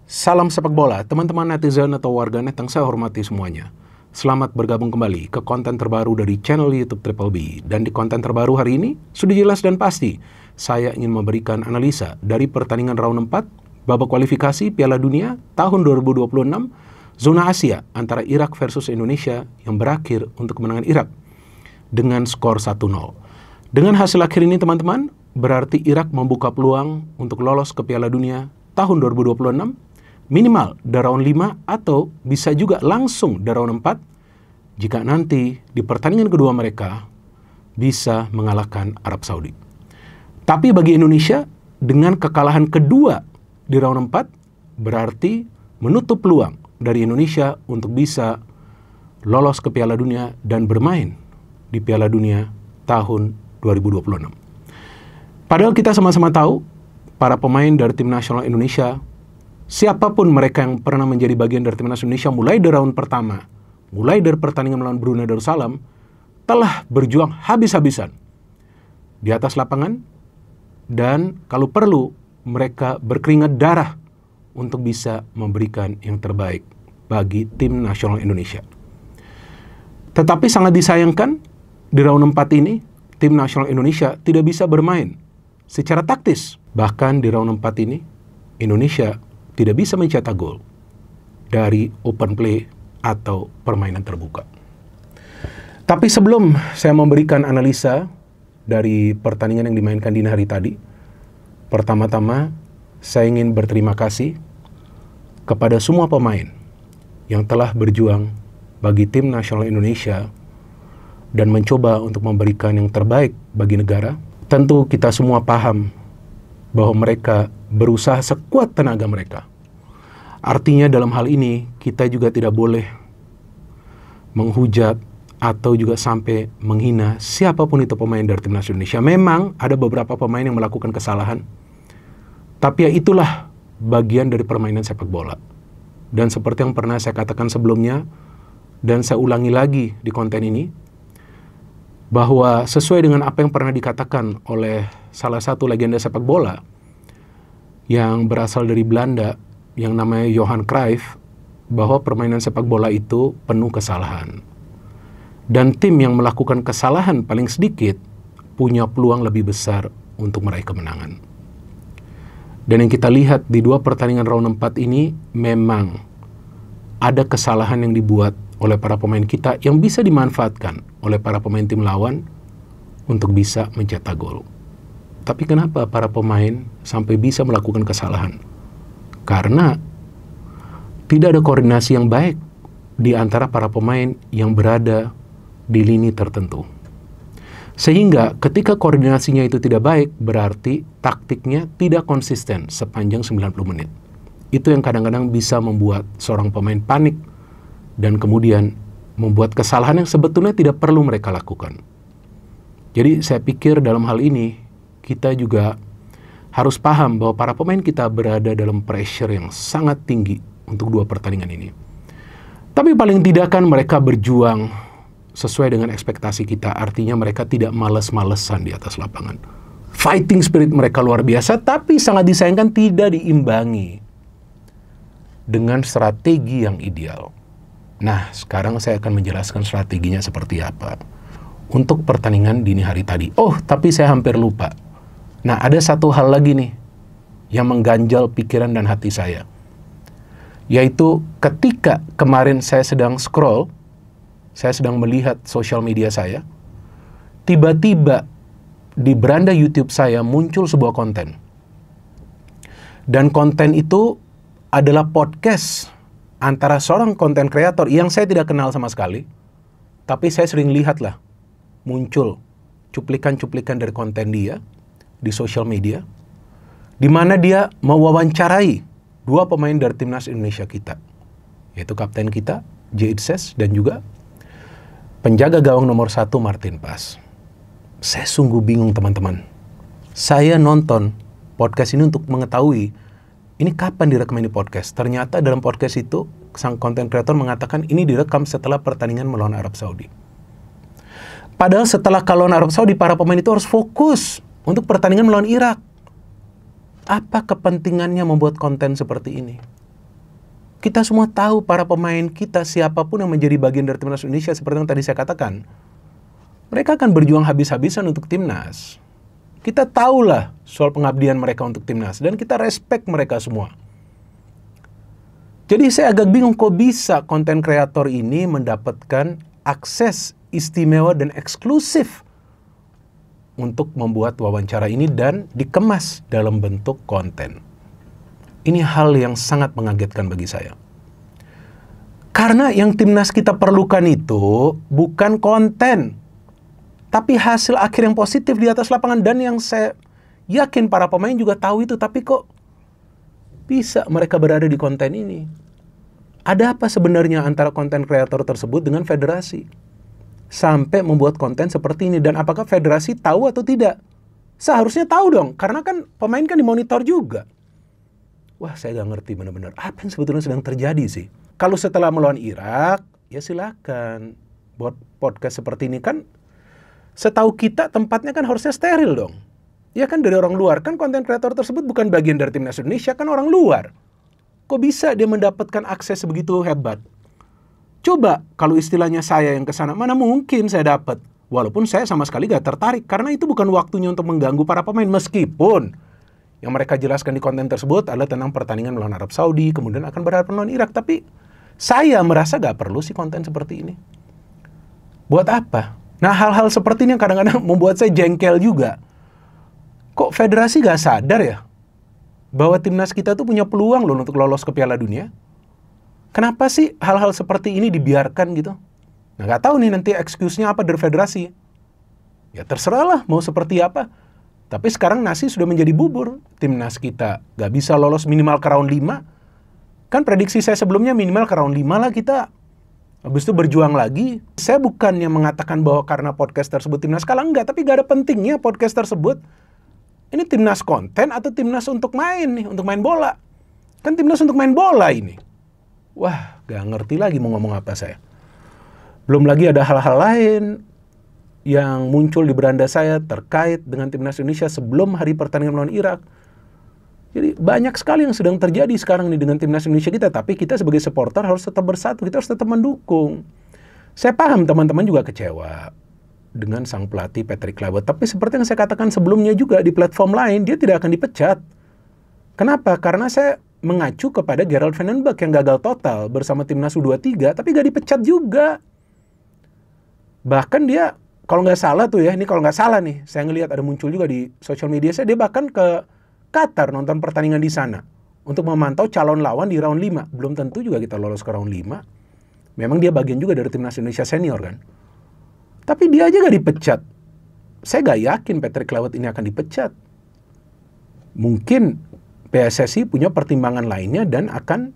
Salam sepak bola, teman-teman netizen atau warganet yang saya hormati semuanya. Selamat bergabung kembali ke konten terbaru dari channel YouTube Triple B. Dan di konten terbaru hari ini, sudah jelas dan pasti, saya ingin memberikan analisa dari pertandingan round 4, babak kualifikasi Piala Dunia tahun 2026, zona Asia antara Irak versus Indonesia yang berakhir untuk kemenangan Irak dengan skor 1-0. Dengan hasil akhir ini teman-teman, berarti Irak membuka peluang untuk lolos ke Piala Dunia tahun 2026, minimal dari round 5 atau bisa juga langsung dari round 4 jika nanti di pertandingan kedua mereka bisa mengalahkan Arab Saudi. Tapi bagi Indonesia, dengan kekalahan kedua di round 4 berarti menutup peluang dari Indonesia untuk bisa lolos ke Piala Dunia dan bermain di Piala Dunia tahun 2026. Padahal kita sama-sama tahu para pemain dari tim nasional Indonesia, siapapun mereka yang pernah menjadi bagian dari timnas Indonesia mulai dari round pertama, mulai dari pertandingan melawan Brunei Darussalam, telah berjuang habis-habisan di atas lapangan dan kalau perlu mereka berkeringat darah untuk bisa memberikan yang terbaik bagi tim nasional Indonesia. Tetapi sangat disayangkan di round 4 ini tim nasional Indonesia tidak bisa bermain secara taktis. Bahkan di round 4 ini Indonesia tidak bisa mencetak gol dari open play atau permainan terbuka. Tapi sebelum saya memberikan analisa dari pertandingan yang dimainkan dini hari tadi, pertama-tama saya ingin berterima kasih kepada semua pemain yang telah berjuang bagi tim nasional Indonesia dan mencoba untuk memberikan yang terbaik bagi negara. Tentu kita semua paham bahwa mereka berusaha sekuat tenaga mereka. Artinya dalam hal ini kita juga tidak boleh menghujat atau juga sampai menghina siapapun itu pemain dari timnas Indonesia. Memang ada beberapa pemain yang melakukan kesalahan, tapi ya itulah bagian dari permainan sepak bola. Dan seperti yang pernah saya katakan sebelumnya, dan saya ulangi lagi di konten ini, bahwa sesuai dengan apa yang pernah dikatakan oleh salah satu legenda sepak bola yang berasal dari Belanda, yang namanya Johan Cruyff, bahwa permainan sepak bola itu penuh kesalahan. Dan tim yang melakukan kesalahan paling sedikit punya peluang lebih besar untuk meraih kemenangan. Dan yang kita lihat di dua pertandingan round 4 ini, memang ada kesalahan yang dibuat oleh para pemain kita yang bisa dimanfaatkan oleh para pemain tim lawan untuk bisa mencetak gol. Tapi kenapa para pemain sampai bisa melakukan kesalahan? Karena tidak ada koordinasi yang baik di antara para pemain yang berada di lini tertentu. Sehingga ketika koordinasinya itu tidak baik, berarti taktiknya tidak konsisten sepanjang 90 menit. Itu yang kadang-kadang bisa membuat seorang pemain panik dan kemudian membuat kesalahan yang sebetulnya tidak perlu mereka lakukan. Jadi saya pikir dalam hal ini kita juga harus paham bahwa para pemain kita berada dalam pressure yang sangat tinggi untuk dua pertandingan ini. Tapi paling tidak kan mereka berjuang sesuai dengan ekspektasi kita. Artinya mereka tidak males-malesan di atas lapangan. Fighting spirit mereka luar biasa, tapi sangat disayangkan tidak diimbangi dengan strategi yang ideal. Nah, sekarang saya akan menjelaskan strateginya seperti apa untuk pertandingan dini hari tadi. Oh, tapi saya hampir lupa. Nah, ada satu hal lagi nih yang mengganjal pikiran dan hati saya. Yaitu ketika kemarin saya sedang scroll, saya sedang melihat sosial media saya, tiba-tiba di beranda YouTube saya muncul sebuah konten. Dan konten itu adalah podcast antara seorang konten kreator yang saya tidak kenal sama sekali, tapi saya sering lihatlah muncul cuplikan-cuplikan dari konten dia di sosial media, di mana dia mewawancarai dua pemain dari timnas Indonesia kita, yaitu kapten kita, J. Itses, dan juga penjaga gawang nomor 1, Martin Pas. Saya sungguh bingung teman-teman. Saya nonton podcast ini untuk mengetahui ini kapan direkam ini podcast. Ternyata dalam podcast itu, sang konten kreator mengatakan ini direkam setelah pertandingan melawan Arab Saudi. Padahal setelah lawan Arab Saudi, para pemain itu harus fokus untuk pertandingan melawan Irak. Apa kepentingannya membuat konten seperti ini? Kita semua tahu para pemain kita, siapapun yang menjadi bagian dari timnas Indonesia, seperti yang tadi saya katakan, mereka akan berjuang habis-habisan untuk timnas. Kita tahulah soal pengabdian mereka untuk timnas, dan kita respect mereka semua. Jadi saya agak bingung kok bisa konten kreator ini mendapatkan akses istimewa dan eksklusif untuk membuat wawancara ini dan dikemas dalam bentuk konten. Ini hal yang sangat mengagetkan bagi saya. Karena yang timnas kita perlukan itu bukan konten, tapi hasil akhir yang positif di atas lapangan. Dan yang saya yakin para pemain juga tahu itu, tapi kok bisa mereka berada di konten ini? Ada apa sebenarnya antara konten kreator tersebut dengan federasi? Sampai membuat konten seperti ini. Dan apakah federasi tahu atau tidak? Seharusnya tahu dong, karena kan pemain kan dimonitor juga. Wah, saya gak ngerti benar-benar apa yang sebetulnya sedang terjadi sih. Kalau setelah melawan Irak, ya silakan. Buat podcast seperti ini kan, setahu kita tempatnya kan harusnya steril dong. Ya kan, dari orang luar. Kan konten kreator tersebut bukan bagian dari timnas Indonesia, kan orang luar. Kok bisa dia mendapatkan akses sebegitu hebat? Coba kalau istilahnya saya yang kesana, mana mungkin saya dapat. Walaupun saya sama sekali gak tertarik, karena itu bukan waktunya untuk mengganggu para pemain. Meskipun yang mereka jelaskan di konten tersebut adalah tentang pertandingan melawan Arab Saudi, kemudian akan berhadapan melawan Irak. Tapi saya merasa gak perlu sih konten seperti ini. Buat apa? Nah, hal-hal seperti ini yang kadang-kadang membuat saya jengkel juga. Kok federasi gak sadar ya bahwa timnas kita tuh punya peluang loh untuk lolos ke Piala Dunia? Kenapa sih hal-hal seperti ini dibiarkan gitu? Nah, gak tahu nih nanti excuse-nya apa dari federasi. Ya terserah lah mau seperti apa. Tapi sekarang nasi sudah menjadi bubur. Timnas kita gak bisa lolos minimal ke round 5. Kan prediksi saya sebelumnya minimal ke round 5 lah kita. Habis itu berjuang lagi. Saya bukannya mengatakan bahwa karena podcast tersebut timnas kalah, enggak. Tapi gak ada pentingnya podcast tersebut. Ini timnas konten atau timnas untuk main nih, untuk main bola. Kan timnas untuk main bola ini. Wah, gak ngerti lagi mau ngomong apa saya. Belum lagi ada hal-hal lain yang muncul di beranda saya terkait dengan timnas Indonesia sebelum hari pertandingan melawan Irak. Jadi banyak sekali yang sedang terjadi sekarang nih dengan timnas Indonesia kita. Tapi kita sebagai supporter harus tetap bersatu, kita harus tetap mendukung. Saya paham teman-teman juga kecewa dengan sang pelatih Patrick Kluivert. Tapi seperti yang saya katakan sebelumnya juga di platform lain, dia tidak akan dipecat. Kenapa? Karena saya mengacu kepada Gerald Van den Berg yang gagal total bersama timnas U23, tapi gak dipecat juga. Bahkan dia, kalau nggak salah tuh ya, ini kalau nggak salah nih, saya ngelihat ada muncul juga di sosial media saya, dia bahkan ke Qatar nonton pertandingan di sana untuk memantau calon lawan di round 5. Belum tentu juga kita lolos ke round 5. Memang dia bagian juga dari timnas Indonesia senior kan. Tapi dia aja nggak dipecat. Saya nggak yakin Patrick Kluivert ini akan dipecat. Mungkin PSSI punya pertimbangan lainnya dan akan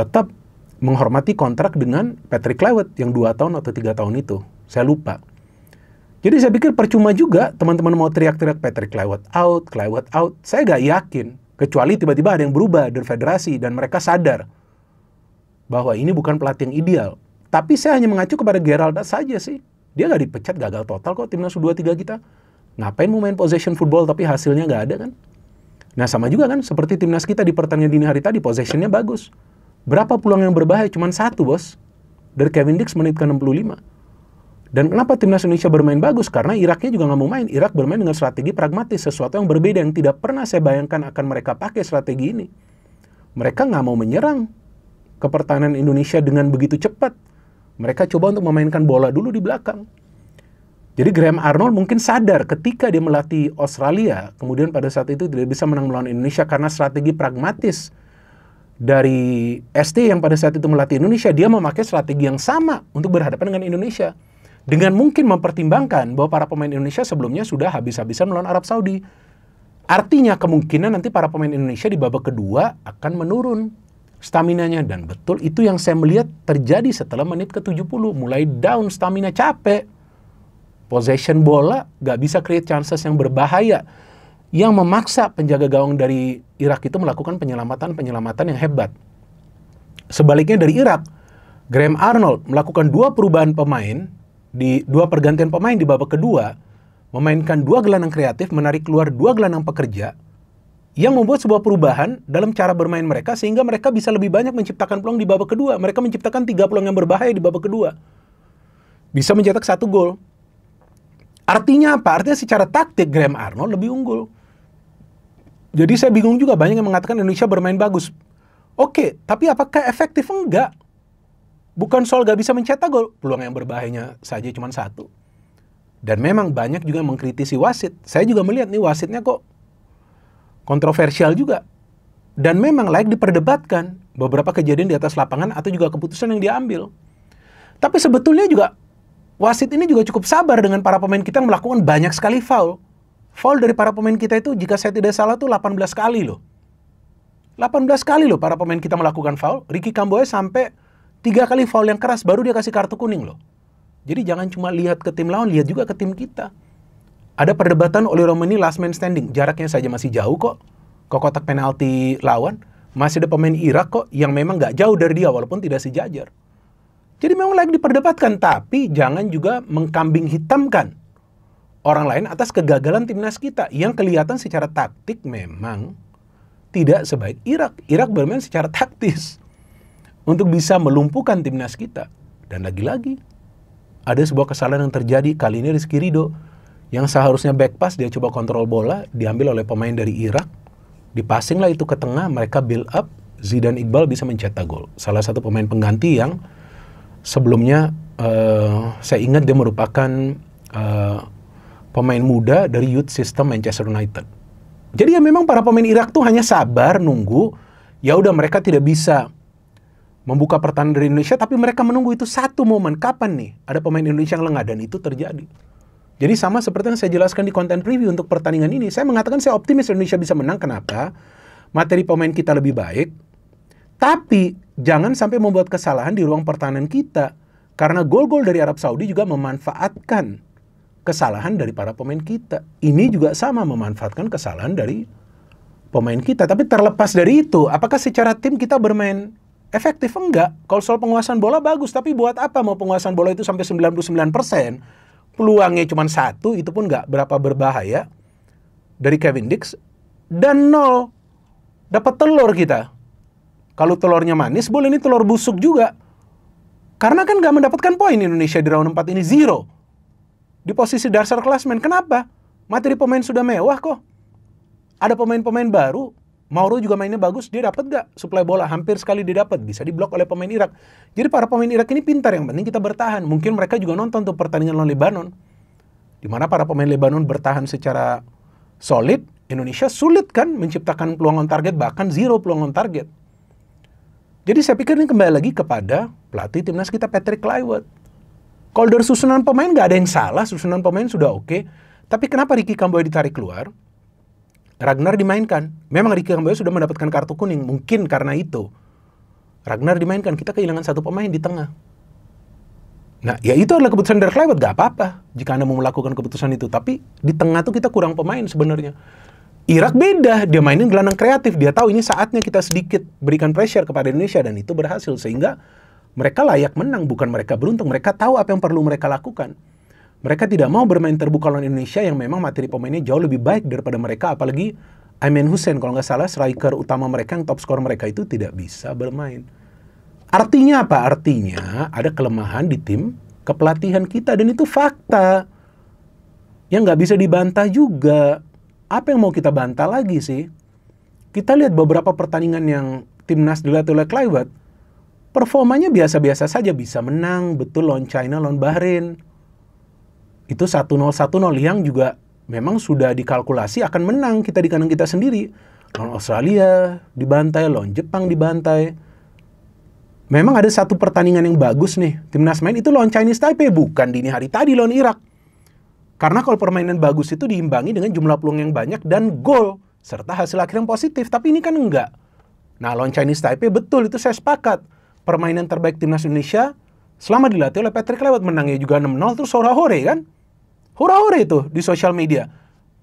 tetap menghormati kontrak dengan Patrick Kluivert yang 2 tahun atau 3 tahun itu. Saya lupa. Jadi saya pikir percuma juga teman-teman mau teriak-teriak Patrick Kluivert out. Saya nggak yakin. Kecuali tiba-tiba ada yang berubah dari federasi dan mereka sadar bahwa ini bukan pelatih yang ideal. Tapi saya hanya mengacu kepada Gerald saja sih. Dia nggak dipecat, gagal total kok timnas U23 kita. Ngapain mau main possession football tapi hasilnya nggak ada kan? Nah sama juga kan seperti timnas kita di pertandingan dini hari tadi, possessionnya bagus. Berapa peluang yang berbahaya? Cuman 1 bos. Dari Kevin Dix menit ke-65. Dan kenapa timnas Indonesia bermain bagus? Karena Iraknya juga nggak mau main. Irak bermain dengan strategi pragmatis, sesuatu yang berbeda yang tidak pernah saya bayangkan akan mereka pakai strategi ini. Mereka nggak mau menyerang ke pertahanan Indonesia dengan begitu cepat. Mereka coba untuk memainkan bola dulu di belakang. Jadi Graham Arnold mungkin sadar ketika dia melatih Australia, kemudian pada saat itu tidak bisa menang melawan Indonesia karena strategi pragmatis dari ST yang pada saat itu melatih Indonesia, dia memakai strategi yang sama untuk berhadapan dengan Indonesia. Dengan mungkin mempertimbangkan bahwa para pemain Indonesia sebelumnya sudah habis-habisan melawan Arab Saudi. Artinya kemungkinan nanti para pemain Indonesia di babak kedua akan menurun staminanya. Dan betul itu yang saya melihat terjadi setelah menit ke-70. Mulai down stamina, capek. Possession bola, gak bisa create chances yang berbahaya. Yang memaksa penjaga gawang dari Irak itu melakukan penyelamatan yang hebat. Sebaliknya dari Irak, Graham Arnold melakukan 2 perubahan pemain, di 2 pergantian pemain di babak kedua, memainkan 2 gelandang kreatif, menarik keluar 2 gelandang pekerja, yang membuat sebuah perubahan dalam cara bermain mereka sehingga mereka bisa lebih banyak menciptakan peluang di babak kedua. Mereka menciptakan 3 peluang yang berbahaya di babak kedua. Bisa mencetak 1 gol. Artinya apa? Artinya secara taktik Graham Arnold lebih unggul. Jadi saya bingung juga, banyak yang mengatakan Indonesia bermain bagus. Oke, tapi apakah efektif? Enggak. Bukan soal gak bisa mencetak gol, peluang yang berbahayanya saja cuma 1. Dan memang banyak juga yang mengkritisi wasit. Saya juga melihat nih wasitnya kok kontroversial juga. Dan memang layak diperdebatkan beberapa kejadian di atas lapangan atau juga keputusan yang diambil. Tapi sebetulnya juga wasit ini juga cukup sabar dengan para pemain kita yang melakukan banyak sekali foul. Foul dari para pemain kita itu jika saya tidak salah tuh 18 kali loh. 18 kali loh para pemain kita melakukan foul. Ricky Kamboja sampai 3 kali foul yang keras baru dia kasih kartu kuning loh. Jadi jangan cuma lihat ke tim lawan, lihat juga ke tim kita. Ada perdebatan Oli Romani last man standing. Jaraknya saja masih jauh kok ke kotak penalti lawan. Masih ada pemain Irak kok yang memang nggak jauh dari dia walaupun tidak sejajar. Jadi memang layak diperdebatkan, tapi jangan juga mengkambing hitamkan orang lain atas kegagalan timnas kita yang kelihatan secara taktik memang tidak sebaik Irak. Irak bermain secara taktis untuk bisa melumpuhkan timnas kita. Dan lagi-lagi ada sebuah kesalahan yang terjadi kali ini. Rizky Ridho yang seharusnya back pass, dia coba kontrol bola, diambil oleh pemain dari Irak, dipassing lah itu ke tengah, mereka build up, Zidane Iqbal bisa mencetak gol. Salah satu pemain pengganti yang sebelumnya saya ingat dia merupakan pemain muda dari youth system Manchester United. Jadi ya memang para pemain Irak tuh hanya sabar nunggu, ya udah mereka tidak bisa membuka pertahanan dari Indonesia, tapi mereka menunggu itu satu momen, kapan nih ada pemain Indonesia yang lengah, dan itu terjadi. Jadi sama seperti yang saya jelaskan di konten preview untuk pertandingan ini, saya mengatakan saya optimis Indonesia bisa menang. Kenapa? Materi pemain kita lebih baik, tapi jangan sampai membuat kesalahan di ruang pertahanan kita, karena gol-gol dari Arab Saudi juga memanfaatkan kesalahan dari para pemain kita. Ini juga sama memanfaatkan kesalahan dari pemain kita. Tapi terlepas dari itu, apakah secara tim kita bermain efektif? Enggak. Kalau soal penguasaan bola bagus, tapi buat apa mau penguasaan bola itu sampai 99%? Peluangnya cuma 1, itu pun nggak berapa berbahaya dari Kevin Dix. Dan 0 dapat telur kita. Kalau telurnya manis, boleh ini telur busuk juga. Karena kan nggak mendapatkan poin Indonesia di round 4 ini, 0. Di posisi dasar klasmen. Kenapa? Materi pemain sudah mewah kok. Ada pemain-pemain baru. Mauro juga mainnya bagus, dia dapat gak suplai bola? Hampir sekali dia dapat, bisa diblok oleh pemain Irak. Jadi para pemain Irak ini pintar, yang penting kita bertahan. Mungkin mereka juga nonton tuh pertandingan lawan Lebanon, di mana para pemain Lebanon bertahan secara solid. Indonesia sulit kan menciptakan peluang on target, bahkan 0 peluang on target. Jadi saya pikir ini kembali lagi kepada pelatih timnas kita, Patrick Kluivert. Kalau dari susunan pemain gak ada yang salah, susunan pemain sudah oke. Tapi kenapa Ricky Kamboja ditarik keluar? Ragnar dimainkan. Memang Ricky Kamboja sudah mendapatkan kartu kuning. Mungkin karena itu Ragnar dimainkan. Kita kehilangan 1 pemain di tengah. Nah, ya itu adalah keputusan dari Kluivert. Gak apa-apa jika Anda mau melakukan keputusan itu. Tapi di tengah tuh kita kurang pemain sebenarnya. Irak beda. Dia mainin gelandang kreatif. Dia tahu ini saatnya kita sedikit berikan pressure kepada Indonesia. Dan itu berhasil. Sehingga mereka layak menang. Bukan mereka beruntung. Mereka tahu apa yang perlu mereka lakukan. Mereka tidak mau bermain terbuka lawan Indonesia yang memang materi pemainnya jauh lebih baik daripada mereka. Apalagi Aiman Hussein, kalau nggak salah, striker utama mereka yang top skor mereka itu tidak bisa bermain. Artinya apa? Artinya ada kelemahan di tim kepelatihan kita. Dan itu fakta yang nggak bisa dibantah juga. Apa yang mau kita bantah lagi sih? Kita lihat beberapa pertandingan yang timnas dilatih oleh Kluivert, performanya biasa-biasa saja. Bisa menang, betul, lawan China, lawan Bahrain. Itu 1-0, 1-0 yang juga memang sudah dikalkulasi akan menang kita di kandang kita sendiri. Lawan Australia dibantai, lawan Jepang dibantai. Memang ada satu pertandingan yang bagus nih timnas main, itu lawan Chinese Taipei, bukan dini hari tadi lawan Irak. Karena kalau permainan bagus itu diimbangi dengan jumlah peluang yang banyak dan gol, serta hasil akhir yang positif. Tapi ini kan enggak. Nah, lawan Chinese Taipei betul, itu saya sepakat. Permainan terbaik timnas Indonesia selama dilatih oleh Patrick Kluivert, menangnya juga 6-0, terus hore-hore kan? Hura-hura itu di sosial media.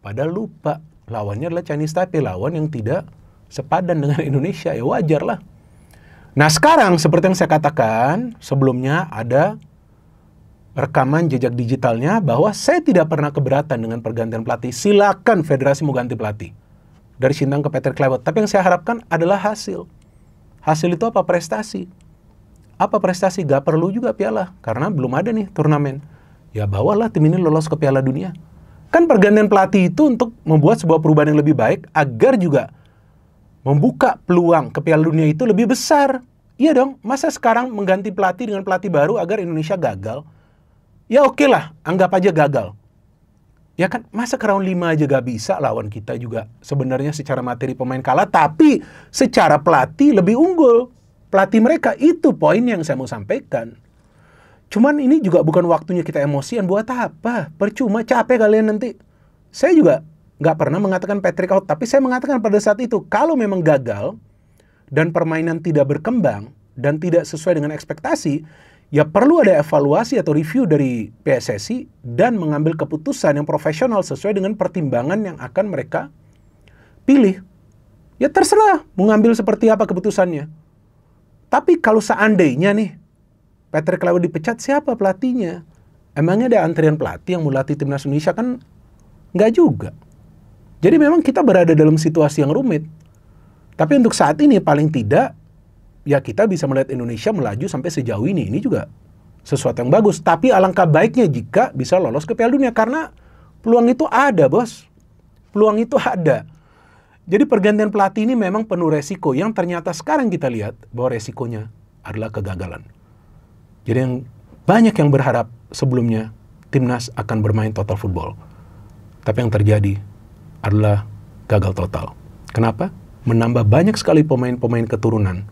Padahal lupa, lawannya adalah Chinese Taipei, lawan yang tidak sepadan dengan Indonesia. Ya wajar lah. Nah sekarang, seperti yang saya katakan, sebelumnya ada rekaman jejak digitalnya bahwa saya tidak pernah keberatan dengan pergantian pelatih. Silakan federasi mau ganti pelatih. dari Sintang ke Patrick Kluivert. Tapi yang saya harapkan adalah hasil. Hasil itu apa? Prestasi. Apa prestasi? Gak perlu juga piala, karena belum ada nih turnamen. Ya bawalah tim ini lolos ke Piala Dunia. Kan pergantian pelatih itu untuk membuat sebuah perubahan yang lebih baik, agar juga membuka peluang ke Piala Dunia itu lebih besar. Iya dong, masa sekarang mengganti pelatih dengan pelatih baru agar Indonesia gagal? Ya oke lah, anggap aja gagal. Ya kan, masa ke round 5 aja gak bisa lawan kita juga. Sebenarnya secara materi pemain kalah, tapi secara pelatih lebih unggul. Pelatih mereka, itu poin yang saya mau sampaikan. Cuman ini juga bukan waktunya kita emosian. Buat apa? Percuma, capek kalian nanti. Saya juga gak pernah mengatakan Patrick out, tapi saya mengatakan pada saat itu, kalau memang gagal, dan permainan tidak berkembang, dan tidak sesuai dengan ekspektasi, ya perlu ada evaluasi atau review dari PSSI dan mengambil keputusan yang profesional sesuai dengan pertimbangan yang akan mereka pilih. Ya terserah mau ngambil seperti apa keputusannya. Tapi kalau seandainya nih Patrick Kluivert dipecat, siapa pelatihnya? Emangnya ada antrian pelatih yang mau latih timnas Indonesia? Kan nggak juga. Jadi memang kita berada dalam situasi yang rumit. Tapi untuk saat ini paling tidak, ya kita bisa melihat Indonesia melaju sampai sejauh ini. Ini juga sesuatu yang bagus. Tapi alangkah baiknya jika bisa lolos ke Piala Dunia. Karena peluang itu ada, bos. Peluang itu ada. Jadi pergantian pelatih ini memang penuh resiko. Yang ternyata sekarang kita lihat bahwa resikonya adalah kegagalan. Jadi yang banyak yang berharap sebelumnya timnas akan bermain total football. Tapi yang terjadi adalah gagal total. Kenapa? Menambah banyak sekali pemain-pemain keturunan.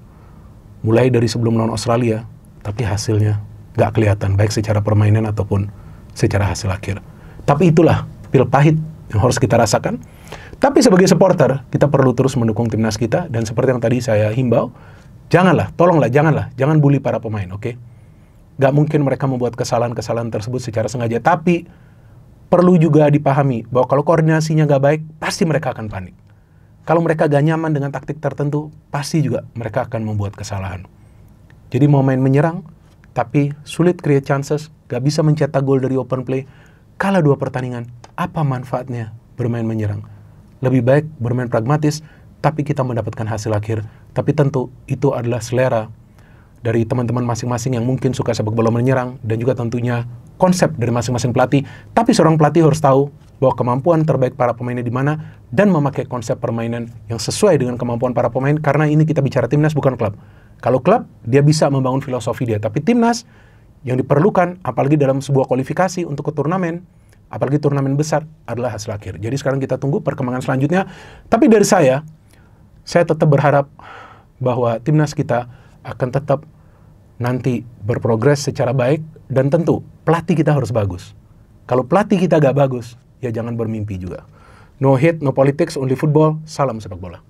Mulai dari sebelum lawan Australia, tapi hasilnya gak kelihatan, baik secara permainan ataupun secara hasil akhir. Tapi itulah pil pahit yang harus kita rasakan. Tapi sebagai supporter, kita perlu terus mendukung timnas kita. Dan seperti yang tadi saya himbau, tolonglah, jangan bully para pemain, oke? Gak mungkin mereka membuat kesalahan-kesalahan tersebut secara sengaja. Tapi perlu juga dipahami bahwa kalau koordinasinya gak baik, pasti mereka akan panik. Kalau mereka gak nyaman dengan taktik tertentu, pasti juga mereka akan membuat kesalahan. Jadi mau main menyerang, tapi sulit create chances, gak bisa mencetak gol dari open play, kalah 2 pertandingan, apa manfaatnya bermain menyerang? Lebih baik bermain pragmatis, tapi kita mendapatkan hasil akhir. Tapi tentu itu adalah selera dari teman-teman masing-masing yang mungkin suka sepak bola menyerang, dan juga tentunya konsep dari masing-masing pelatih. Tapi seorang pelatih harus tahu bahwa kemampuan terbaik para pemainnya di mana, dan memakai konsep permainan yang sesuai dengan kemampuan para pemain, karena ini kita bicara timnas bukan klub. Kalau klub, dia bisa membangun filosofi dia, tapi timnas yang diperlukan, apalagi dalam sebuah kualifikasi untuk ke turnamen, apalagi turnamen besar, adalah hasil akhir. Jadi sekarang kita tunggu perkembangan selanjutnya. Tapi dari saya tetap berharap bahwa timnas kita akan tetap nanti berprogres secara baik, dan tentu pelatih kita harus bagus. Kalau pelatih kita gak bagus, ya jangan bermimpi juga. No hate, no politics, only football. Salam sepak bola.